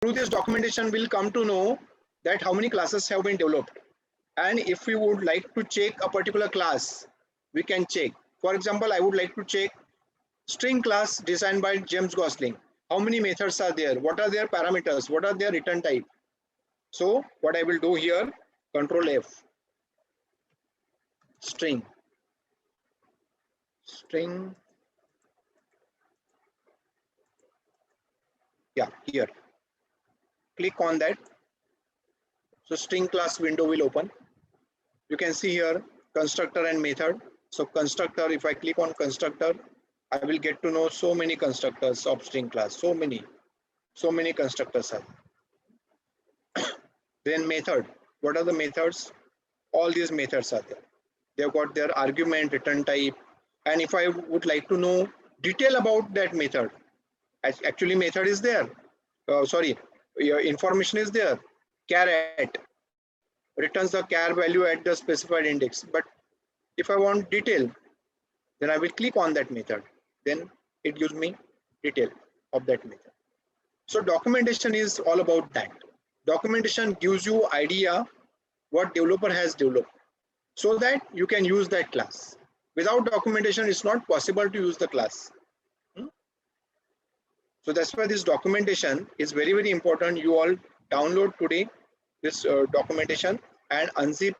through this documentation, we'll come to know that how many classes have been developed. And if we would like to check a particular class, we can check. For example, I would like to check string class designed by James Gosling. How many methods are there? What are their parameters? What are their return type? So what I will do here, Control F, string, yeah, here. Click on that. So string class window will open. You can see here constructor and method. So constructor, if I click on constructor, I will get to know so many constructors of string class. So many constructors are. Then method. What are the methods? All these methods are there. They've got their argument, return type. And if I would like to know detail about that method, actually method is there. Your information is there. Caret returns the char value at the specified index. But if I want detail, then I will click on that method. Then it gives me detail of that method. So documentation is all about that. Documentation gives you idea what developer has developed so that you can use that class. Without documentation, it's not possible to use the class. So that's why this documentation is very, very important. You all download today this documentation and unzip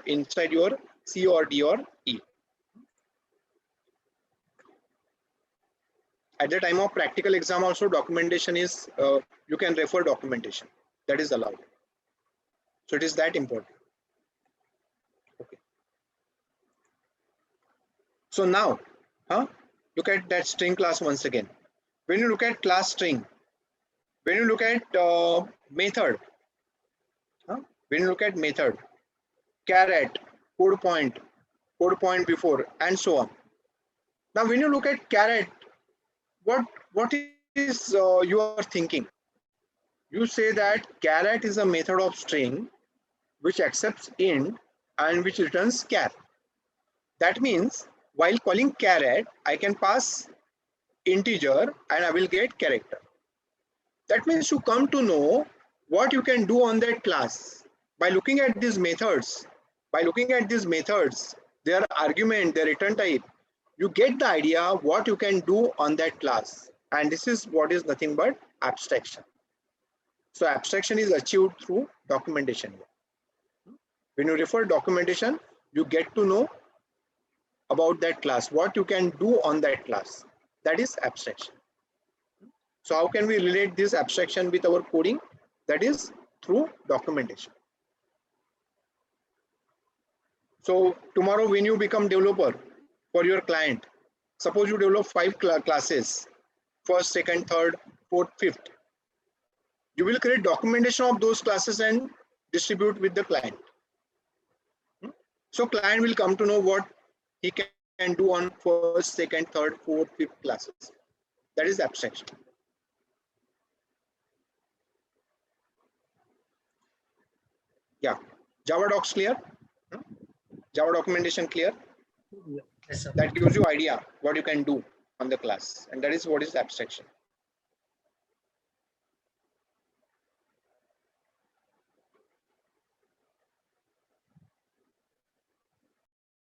inside your C or D or E. At the time of practical exam also, documentation is, you can refer documentation. That is allowed. So it is that important. Okay. So now, look at that string class once again. When you look at class string, when you look at method, when you look at method, caret, code point before, and so on. Now, when you look at caret, what is you are thinking? You say that caret is a method of string which accepts int and which returns char. That means while calling caret, I can pass integer and I will get character. That means you come to know what you can do on that class by looking at these methods. By looking at these methods, their argument, their return type, you get the idea what you can do on that class. And this is what is nothing but abstraction. So abstraction is achieved through documentation. When you refer documentation, you get to know about that class, what you can do on that class. That is abstraction. So how can we relate this abstraction with our coding? That is through documentation. So tomorrow when you become developer for your client, suppose you develop 5 classes, first, second, third, fourth, fifth. You will create documentation of those classes and distribute with the client. So client will come to know what he can do on first, second, third, fourth, fifth classes. That is abstraction. Yeah, Java docs clear? Java documentation clear? Yes, sir. That gives you idea what you can do on the class, and that is what is abstraction.